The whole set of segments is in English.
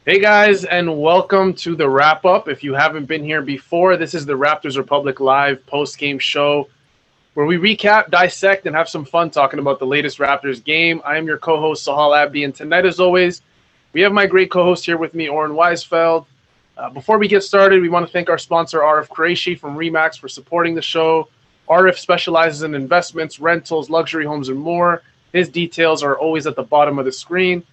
Hey guys, and welcome to the wrap up. If you haven't been here before, this is the Raptors Republic Live post game show where we recap, dissect, and have some fun talking about the latest Raptors game. I am your co host, Sahal Abdi, and tonight, as always, we have my great co host here with me, Oren Weisfeld. Before we get started, we want to thank our sponsor, RF Qureshi from Remax, for supporting the show. RF specializes in investments, rentals, luxury homes, and more. His details are always at the bottom of the screen.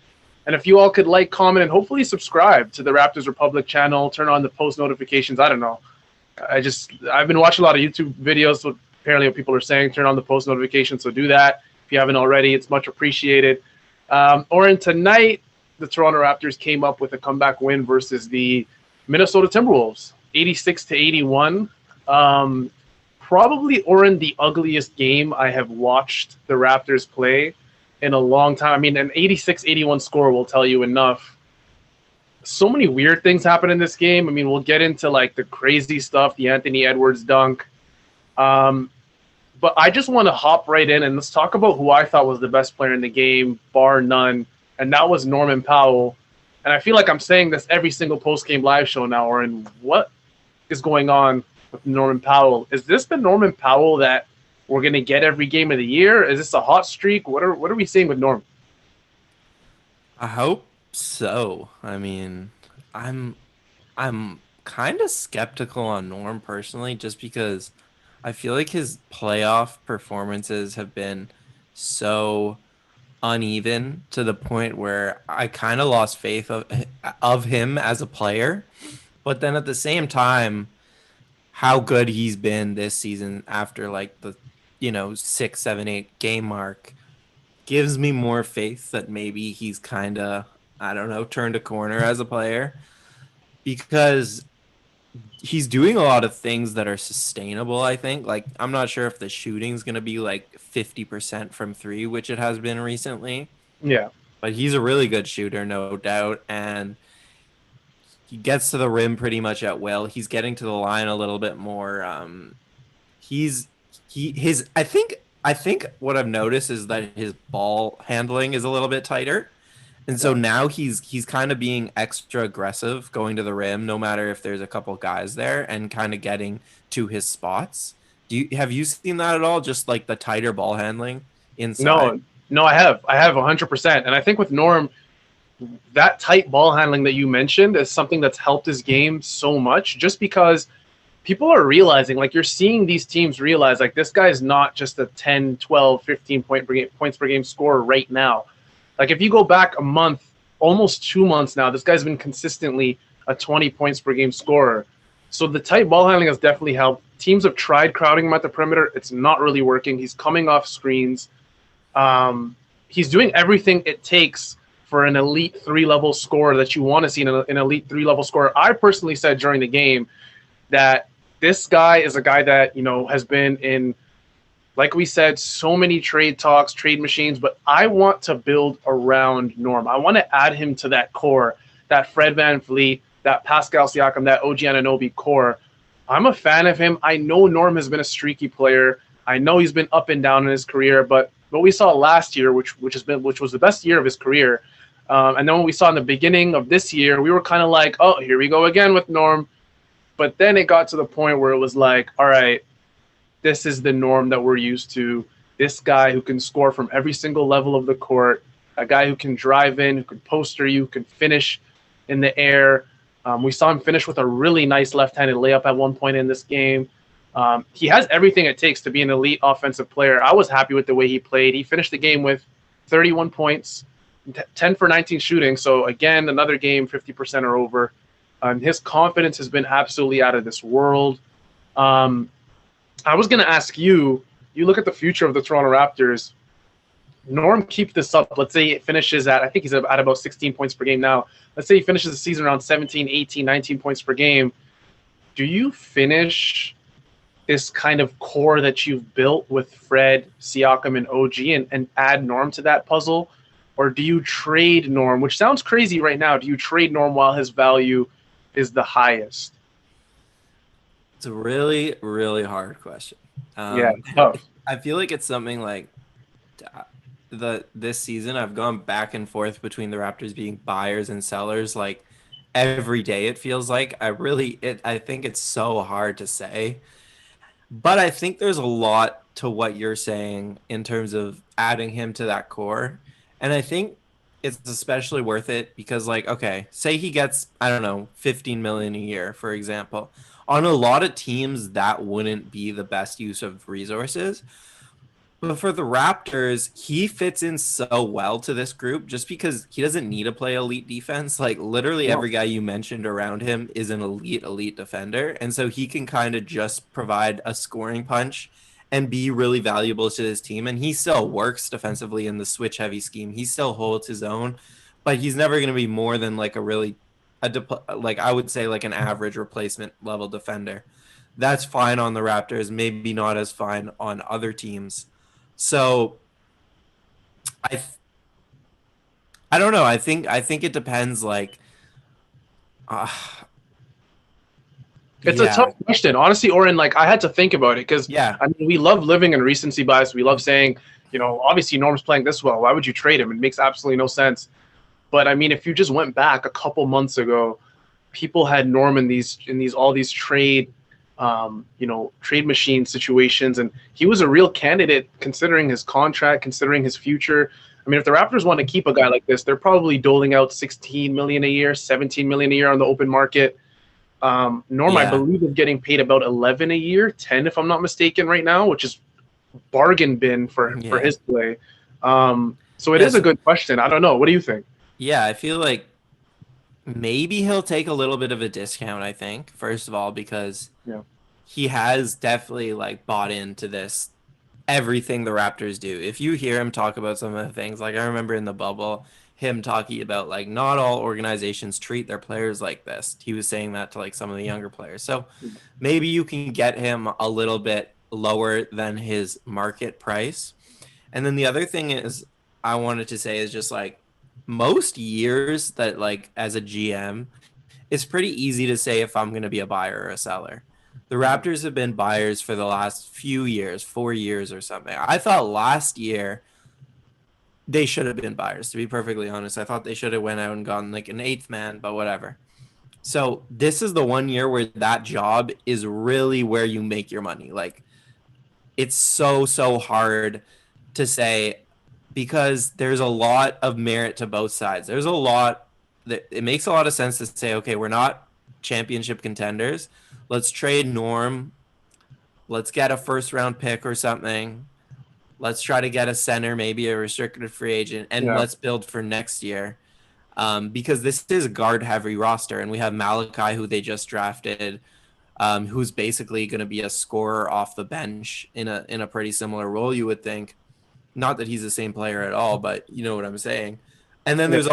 And if you all could like, comment, and hopefully subscribe to the Raptors Republic channel, turn on the post notifications. I don't know. I've been watching a lot of YouTube videos. What apparently what people are saying, turn on the post notifications. So do that if you haven't already. It's much appreciated. Oren, tonight the Toronto Raptors came up with a comeback win versus the Minnesota Timberwolves, 86-81. Probably, Oren, the ugliest game I have watched the Raptors play in a long time. I mean, an 86-81 score will tell you enough. So many weird things happen in this game. I mean, we'll get into like the crazy stuff, the Anthony Edwards dunk. But I just want to hop right in and let's talk about who I thought was the best player in the game, bar none, and that was Norman Powell. And I feel like I'm saying this every single post-game live show now, Oren. What is going on with Norman Powell? Is this the Norman Powell that we're going to get every game of the year? Is this a hot streak? What are we seeing with Norm? I hope so. I mean, I'm kind of skeptical on Norm personally, just because I feel like his playoff performances have been so uneven to the point where I kind of lost faith of him as a player. But then at the same time, how good he's been this season after like the 6, 7, 8 game mark gives me more faith that maybe he's kind of, I don't know, turned a corner as a player, because he's doing a lot of things that are sustainable, I think. Like, I'm not sure if the shooting's going to be like 50% from three, which it has been recently, Yeah. but he's a really good shooter, no doubt. And he gets to the rim pretty much at will. He's getting to the line a little bit more. He's he his I think what I've noticed is that his ball handling is a little bit tighter. And so Yeah. now he's kind of being extra aggressive going to the rim, no matter if there's a couple guys there, and kind of getting to his spots. Have you seen that at all? Just like the tighter ball handling inside? No, no, I have 100%. And I think with Norm, that tight ball handling that you mentioned is something that's helped his game so much just because people are realizing, like you're seeing these teams realize, like this guy is not just a 10, 12, 15 points per game scorer right now. Like if you go back a month, almost 2 months now, this guy's been consistently a 20 points per game scorer. So the tight ball handling has definitely helped. Teams have tried crowding him at the perimeter. It's not really working. He's coming off screens. He's doing everything it takes for an elite three-level scorer that you want to see in an elite three-level scorer. I personally said during the game that this guy is a guy that, has been in, like we said, so many trade talks, trade machines, but I want to build around Norm. I want to add him to that core, that Fred VanVleet, that Pascal Siakam, that OG Anunoby core. I'm a fan of him. I know Norm has been a streaky player. I know he's been up and down in his career, but what we saw last year, which was the best year of his career, and then what we saw in the beginning of this year, we were kind of like, oh, here we go again with Norm. But then it got to the point where it was like, all right, this is the Norm that we're used to. This guy who can score from every single level of the court, a guy who can drive in, who can poster you, who can finish in the air. We saw him finish with a really nice left-handed layup at one point in this game. He has everything it takes to be an elite offensive player. I was happy with the way he played. He finished the game with 31 points, 10 for 19 shooting. So, again, another game, 50% or over. His confidence has been absolutely out of this world. I was going to ask you, you look at the future of the Toronto Raptors. Norm keep this up. Let's say it finishes at, I think he's at about 16 points per game now. Let's say he finishes the season around 17, 18, 19 points per game. Do you finish this kind of core that you've built with Fred, Siakam, and OG and add Norm to that puzzle? Or do you trade Norm, which sounds crazy right now? Do you trade Norm while his value is the highest? It's a really, really hard question. Yeah, tough. I feel like it's something like this season I've gone back and forth between the Raptors being buyers and sellers. Like every day, it feels like. I think it's so hard to say. But I think there's a lot to what you're saying in terms of adding him to that core. And I think it's especially worth it because, like, okay, say he gets, I don't know, 15 million a year, for example. On a lot of teams, that wouldn't be the best use of resources. But for the Raptors, he fits in so well to this group just because he doesn't need to play elite defense. Like literally No. every guy you mentioned around him is an elite defender. And so he can kind of just provide a scoring punch and be really valuable to his team. And he still works defensively in the switch heavy scheme. He still holds his own, but he's never going to be more than like like I would say like an average replacement level defender. That's fine on the Raptors, maybe not as fine on other teams. So I I don't know. I think it depends. Like, uh, It's a yeah, tough question, honestly, Oren. Like I had to think about it because yeah, I mean we love living in recency bias. We love saying, obviously Norm's playing this well. Why would you trade him? It makes absolutely no sense. But I mean, if you just went back a couple months ago, people had Norm in these all these trade machine situations, and he was a real candidate considering his contract, considering his future. I mean, if the Raptors want to keep a guy like this, they're probably doling out 16 million a year, 17 million a year on the open market. Norm, I yeah, believe, is getting paid about 11 a year, 10 if I'm not mistaken, right now, which is bargain bin for yeah. his play. So it is a Yes, good question. I don't know. What do you think? yeah. I feel like maybe he'll take a little bit of a discount. I think first of all because Yeah. he has definitely like bought into this everything the Raptors do. If you hear him talk about some of the things, like I remember in the bubble, him talking about like not all organizations treat their players like this. He was saying that to like some of the younger players. So maybe you can get him a little bit lower than his market price. And then the other thing is I wanted to say is just like most years that like as a GM, it's pretty easy to say if I'm going to be a buyer or a seller. The Raptors have been buyers for the last few years, 4 years or something. I thought last year they should have been buyers, to be perfectly honest. I thought they should have went out and gotten like an eighth man, but whatever. So this is the one year where that job is really where you make your money. Like it's so hard to say because there's a lot of merit to both sides. There's a lot that it makes a lot of sense to say, okay, we're not championship contenders. Let's trade Norm. Let's get a first round pick or something. Let's try to get a center, maybe a restricted free agent, and Yeah. let's build for next year. Because this is a guard heavy roster, and we have Malachi, who they just drafted, who's basically going to be a scorer off the bench in a pretty similar role, you would think. Not that he's the same player at all, but you know what I'm saying. And then Yeah.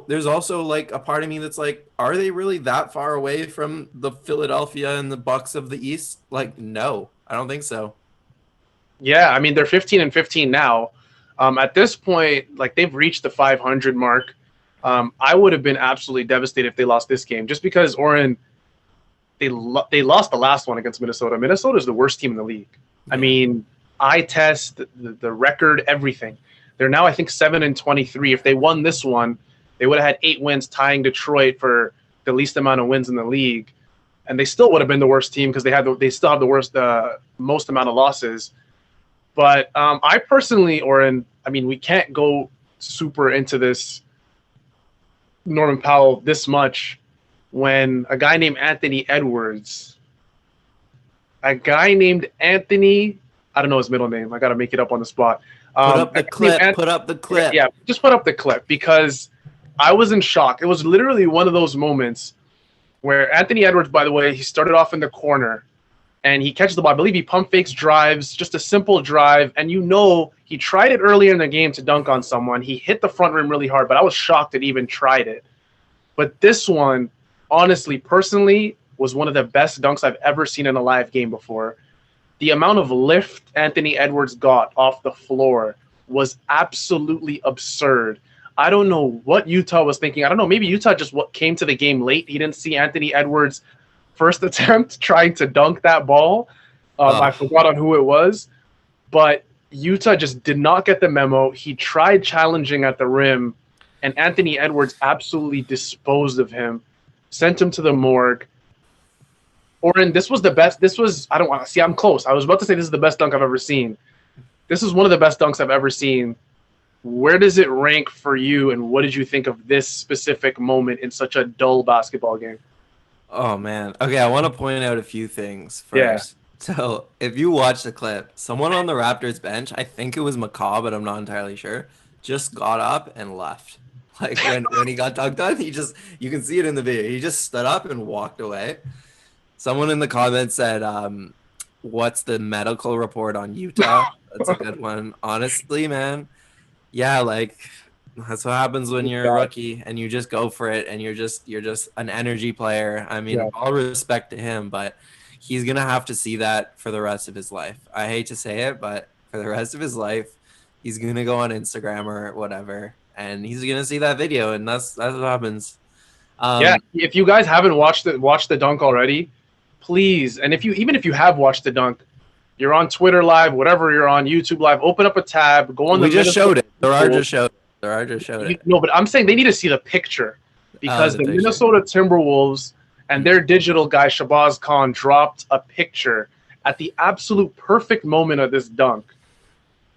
there's also like a part of me that's like, are they really that far away from the Philadelphia and the Bucks of the East? Like, no, I don't think so. Yeah, I mean they're 15 and 15 now. At this point, like they've reached the 500 mark. I would have been absolutely devastated if they lost this game, just because Oren they lost the last one against Minnesota. Minnesota is the worst team in the league. I Yeah. mean, eye test, the record, everything. They're now I think 7-23. If they won this one, they would have had 8 wins, tying Detroit for the least amount of wins in the league, and they still would have been the worst team because they still have the worst most amount of losses. But I personally, Oren, I mean, we can't go super into this Norman Powell this much when a guy named Anthony, I don't know his middle name. I got to make it up on the spot. Put up A the guy named clip. Put up the clip. Yeah, just put up the clip because I was in shock. It was literally one of those moments where Anthony Edwards, by the way, he started off in the corner and he catches the ball. I believe he pump fakes, drives, just a simple drive. And he tried it earlier in the game to dunk on someone. He hit the front rim really hard, but I was shocked that he even tried it. But this one, honestly, personally, was one of the best dunks I've ever seen in a live game before. The amount of lift Anthony Edwards got off the floor was absolutely absurd. I don't know what Utah was thinking. I don't know. Maybe Utah just came to the game late. He didn't see Anthony Edwards' first attempt trying to dunk that ball. I Oh, forgot on who it was. But Utah just did not get the memo. He tried challenging at the rim, and Anthony Edwards absolutely disposed of him. sent him to the morgue. Oren, this was the best. This was, I don't want to see, I'm close. I was about to say this is the best dunk I've ever seen. This is one of the best dunks I've ever seen. Where does it rank for you, and what did you think of this specific moment in such a dull basketball game? Oh man. Okay, I want to point out a few things Yeah. first. So, if you watch the clip, someone on the Raptors bench, I think it was McCaw, but I'm not entirely sure, just got up and left. Like when he got dunked on, you can see it in the video. He just stood up and walked away. Someone in the comments said, what's the medical report on Utah? That's a good one. Honestly, man. Yeah, like that's what happens when you're a rookie and you just go for it and you're just an energy player. I mean, Yeah. all respect to him, but he's gonna have to see that for the rest of his life. I hate to say it, but for the rest of his life, he's gonna go on Instagram or whatever, and he's gonna see that video, and that's what happens. Yeah, if you guys haven't watched the dunk already, please, and even if you have watched the dunk, you're on Twitter Live, whatever you're on, YouTube Live, open up a tab, go on we the just showed it. There are Minnesota- just showed. There are just showed it. No, but I'm saying they need to see the picture because the the picture. Minnesota Timberwolves and their digital guy Shabazz Khan dropped a picture at the absolute perfect moment of this dunk.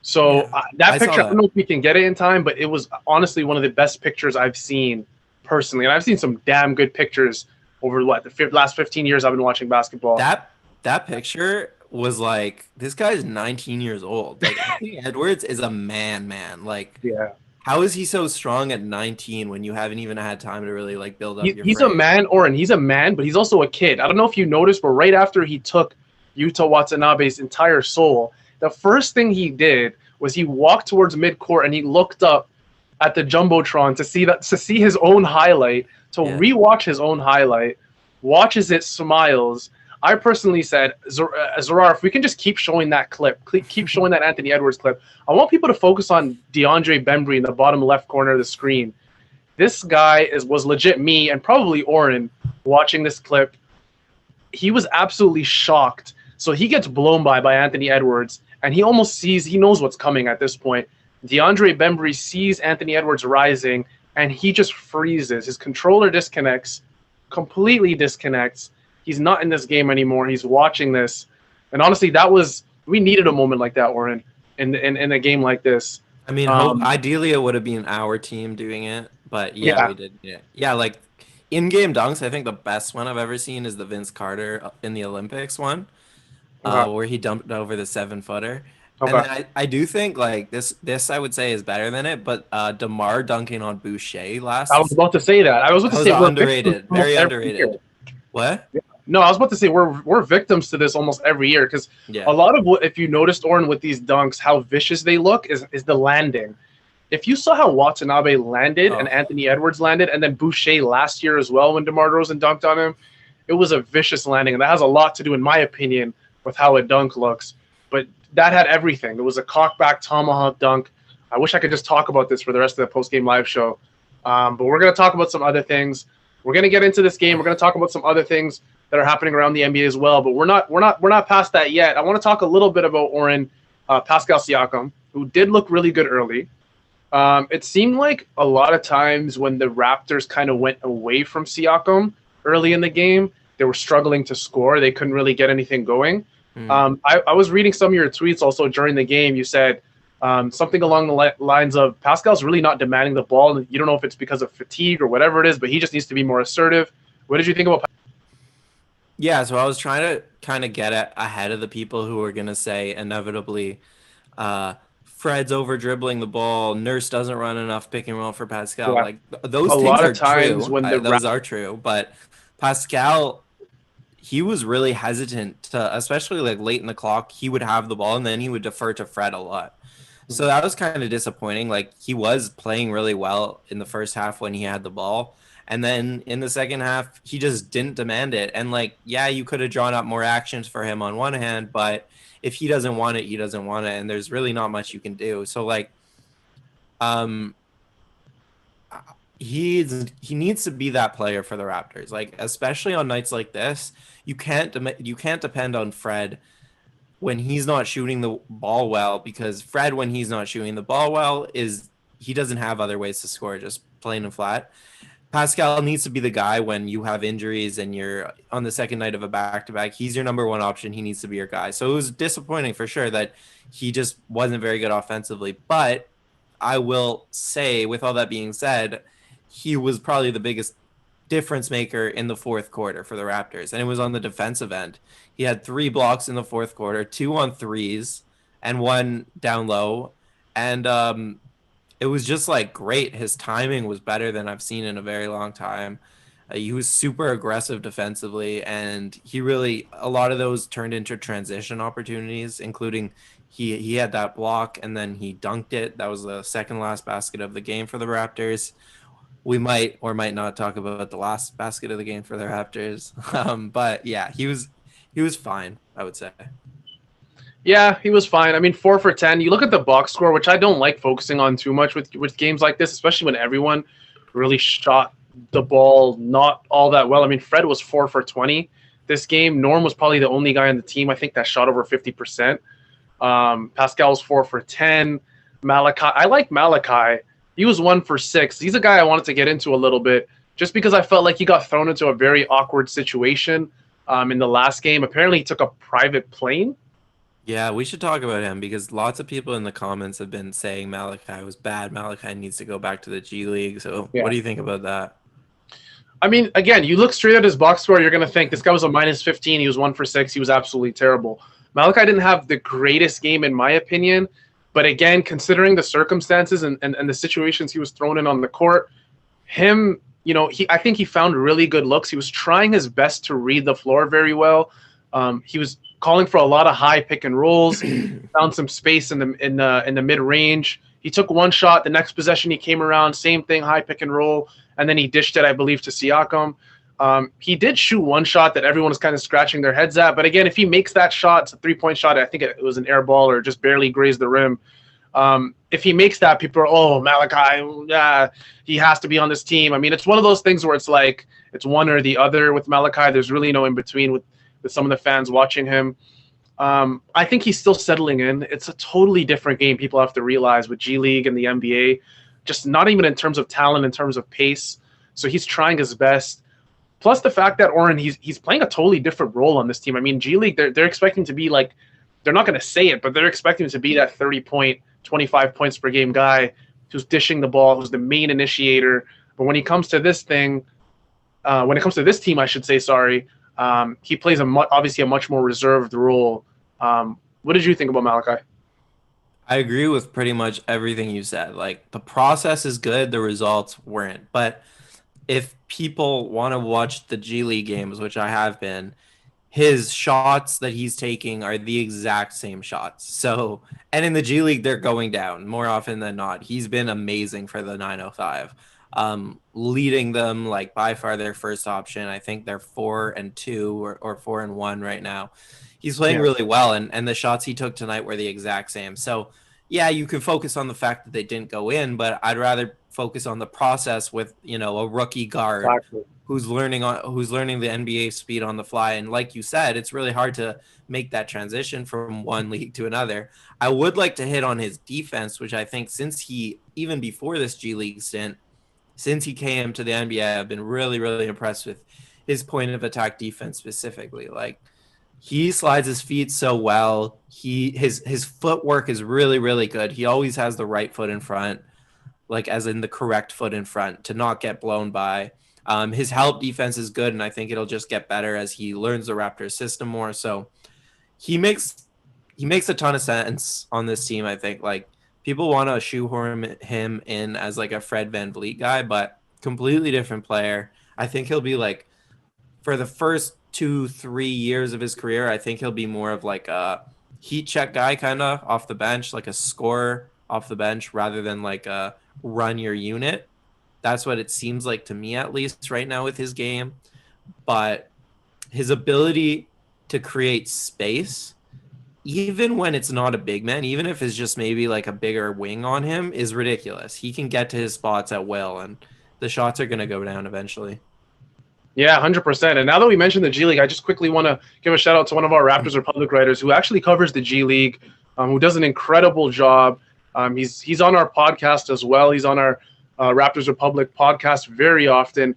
So Yeah, that I saw picture, I that. don't know if we can get it in time, but it was honestly one of the best pictures I've seen personally, and I've seen some damn good pictures over the last 15 years I've been watching basketball. That picture was like, this guy's 19 years old. Like Anthony Edwards is a man. Like, Yeah. how is he so strong at 19 when you haven't even had time to really like build up your He's a frame? man, Oren. He's a man, but he's also a kid. I don't know if you noticed, but right after he took Yuta Watanabe's entire soul, the first thing he did was he walked towards midcourt and he looked up at the jumbotron to see his own highlight, to Yeah. rewatch his own highlight, watches it, smiles. I personally said, Zarar, if we can just keep showing that clip, keep showing that Anthony Edwards clip, I want people to focus on DeAndre Bembry in the bottom left corner of the screen. This guy was legit me and probably Oren watching this clip. He was absolutely shocked. So he gets blown by Anthony Edwards, and he knows what's coming at this point. DeAndre Bembry sees Anthony Edwards rising, and he just freezes. His controller completely disconnects. He's not in this game anymore. He's watching this. And honestly, we needed a moment like that, Oren, in a game like this. I mean, ideally it would have been our team doing it, but yeah, we did. Yeah, like in-game dunks, I think the best one I've ever seen is the Vince Carter in the Olympics one, where he dumped over the 7-footer. Okay. And then I do think like this I would say is better than it, but DeMar dunking on Boucher last. I was about to say that. I was about to say underrated, very underrated. What? No, I was about to say we're victims to this almost every year because a lot of what, if you noticed, Oren, with these dunks, how vicious they look is the landing. If you saw how Watanabe landed and Anthony Edwards landed, and then Boucher last year as well when DeMar DeRozan dunked on him, it was a vicious landing, and that has a lot to do, in my opinion, with how a dunk looks. But that had everything. It was a cockback tomahawk dunk. I wish I could just talk about this for the rest of the post-game live show, but we're gonna talk about some other things. We're gonna get into this game. We're gonna talk about some other things that are happening around the NBA as well, but we're not past that yet. I want to talk a little bit about Oren, Pascal Siakam, who did look really good early. It seemed like a lot of times when the Raptors kind of went away from Siakam early in the game, they were struggling to score. They couldn't really get anything going. I was reading some of your tweets also during the game. You said something along the lines of Pascal's really not demanding the ball. You don't know if it's because of fatigue or whatever it is, but he just needs to be more assertive. What did you think about? Yeah, so I was trying to kind of get ahead of the people who were going to say inevitably Fred's over dribbling the ball, Nurse doesn't run enough pick and roll for Pascal. Yeah. Like those A things lot are of times true. when Those are true, but Pascal, he was really hesitant to, especially like late in the clock, he would have the ball and then he would defer to Fred a lot. So that was kind of disappointing. Like he was playing really well in the first half when he had the ball. And then in the second half, he just didn't demand it. And like, yeah, you could have drawn up more actions for him on one hand, but if he doesn't want it, he doesn't want it. And there's really not much you can do. So like, he needs to be that player for the Raptors. Like, especially on nights like this, you can't depend on Fred when he's not shooting the ball well, because Fred, when he's not shooting the ball well, he doesn't have other ways to score, just plain and flat. Pascal needs to be the guy when you have injuries and you're on the second night of a back-to-back. He's your number one option. He needs to be your guy. So it was disappointing for sure that he just wasn't very good offensively. But I will say, with all that being said, he was probably the biggest difference maker in the fourth quarter for the Raptors. And it was on the defensive end. He had 3 blocks in the fourth quarter, 2 on threes, and 1 down low. And it was just like great. His timing was better than I've seen in a very long time. He was super aggressive defensively, and a lot of those turned into transition opportunities, including he had that block and then he dunked it. That was the second last basket of the game for the Raptors. We might or might not talk about the last basket of the game for the Raptors. But yeah, he was fine, I would say. Yeah, he was fine. I mean, 4 for 10. You look at the box score, which I don't like focusing on too much with games like this, especially when everyone really shot the ball not all that well. I mean, Fred was 4 for 20 this game. Norm was probably the only guy on the team, I think, that shot over 50%. Pascal was 4 for 10. Malachi, I like Malachi. He was 1 for 6. He's a guy I wanted to get into a little bit just because I felt like he got thrown into a very awkward situation in the last game. Apparently, he took a private plane. Yeah, we should talk about him because lots of people in the comments have been saying Malachi was bad. Malachi needs to go back to the G League. So What do you think about that? I mean, again, you look straight at his box score, you're going to think this guy was a minus 15. He was 1 for 6. He was absolutely terrible. Malachi didn't have the greatest game, in my opinion. But again, considering the circumstances and the situations he was thrown in on the court, I think he found really good looks. He was trying his best to read the floor very well. He was calling for a lot of high pick and rolls, found some space in the mid range. He took 1 shot. The next possession he came around, same thing, high pick and roll, and then he dished it, I believe, to Siakam. He did shoot 1 shot that everyone was kind of scratching their heads at. But again, if he makes that shot, it's a 3-point shot. I think it was an air ball or just barely grazed the rim. If he makes that, people are, Malachi, he has to be on this team. I mean, it's one of those things where it's like it's one or the other with Malachi. There's really no in between with some of the fans watching him. I think he's still settling in. It's a totally different game. People have to realize with G League and the NBA, just not even in terms of talent, in terms of pace. So he's trying his best. Plus the fact that Oren, he's playing a totally different role on this team. I mean, G League, they're expecting to be like, they're not going to say it, but they're expecting to be that 30-point, 25 points per game guy who's dishing the ball, who's the main initiator. But when he comes to this thing, when it comes to this team, I should say, he plays obviously a much more reserved role. What did you think about Malachi? I agree with pretty much everything you said. Like, the process is good, the results weren't. But if people want to watch the G League games, which I have been, his shots that he's taking are the exact same shots. So, and in the G League, they're going down more often than not. He's been amazing for the 905. Leading them like by far their first option. I think they're 4-2 or 4-1 right now. He's playing really well, and the shots he took tonight were the exact same. So yeah, you can focus on the fact that they didn't go in, but I'd rather focus on the process with a rookie guard who's learning the NBA speed on the fly. And like you said, it's really hard to make that transition from one league to another. I would like to hit on his defense, which I think even before this G League stint, since he came to the NBA, I've been really, really impressed with his point of attack defense specifically. Like, he slides his feet so well. His footwork is really, really good. He always has the right foot in front, like as in the correct foot in front to not get blown by. His help defense is good, and I think it'll just get better as he learns the Raptors system more. So he makes a ton of sense on this team, I think. Like, people want to shoehorn him in as like a Fred VanVleet guy, but completely different player. I think he'll be like, for the first 2-3 years of his career, I think he'll be more of like a heat check guy, kind of off the bench, like a scorer off the bench rather than like a run your unit. That's what it seems like to me, at least right now with his game. But his ability to create space, even when it's not a big man, even if it's just maybe like a bigger wing on him, is ridiculous. He can get to his spots at will, and the shots are going to go down eventually. Yeah, 100%. And now that we mentioned the G League, I just quickly want to give a shout out to one of our Raptors Republic writers who actually covers the G League, who does an incredible job. He's on our podcast as well. He's on our Raptors Republic podcast very often.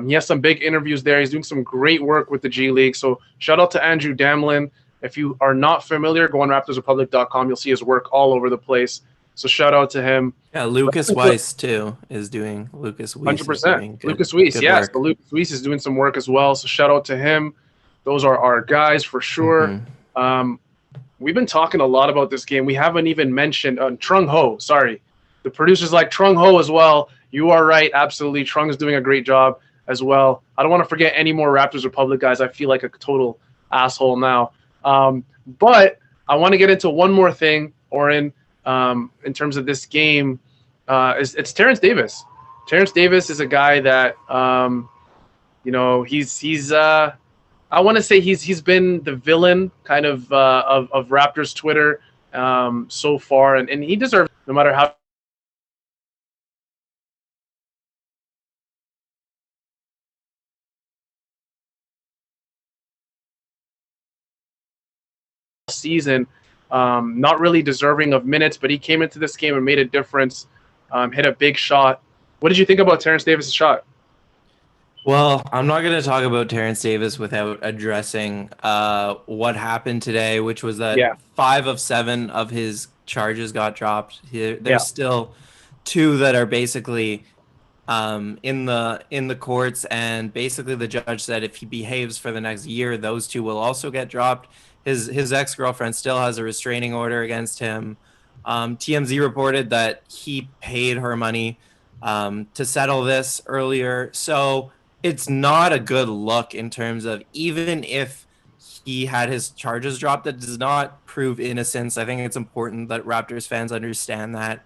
He has some big interviews there. He's doing some great work with the G League. So shout out to Andrew Damlin. If you are not familiar, go on RaptorsRepublic.com. You'll see his work all over the place. So shout out to him. Yeah, Lucas Weiss too is doing. Lucas Weiss 100%. is doing good, Lucas Weiss, good yes. work. So Lucas Weiss is doing some work as well. So shout out to him. Those are our guys for sure. We've been talking a lot about this game. We haven't even mentioned Trung Ho. Sorry. The producers like Trung Ho as well. You are right. Absolutely. Trung is doing a great job as well. I don't want to forget any more Raptors Republic guys. I feel like a total asshole now. But I want to get into one more thing, Oren, in terms of this game. It's Terence Davis. Terence Davis is a guy that, he's I want to say he's been the villain kind of Raptors Twitter so far, and he deserves, no matter how season, not really deserving of minutes, but he came into this game and made a difference, hit a big shot. What did you think about Terence Davis' shot? Well, I'm not going to talk about Terence Davis without addressing what happened today, which was that 5 of 7 of his charges got dropped. There's still 2 that are basically in the courts, and basically the judge said if he behaves for the next year, those 2 will also get dropped. His ex-girlfriend still has a restraining order against him. TMZ reported that he paid her money to settle this earlier, so it's not a good look in terms of, even if he had his charges dropped, that does not prove innocence. I think it's important that Raptors fans understand that.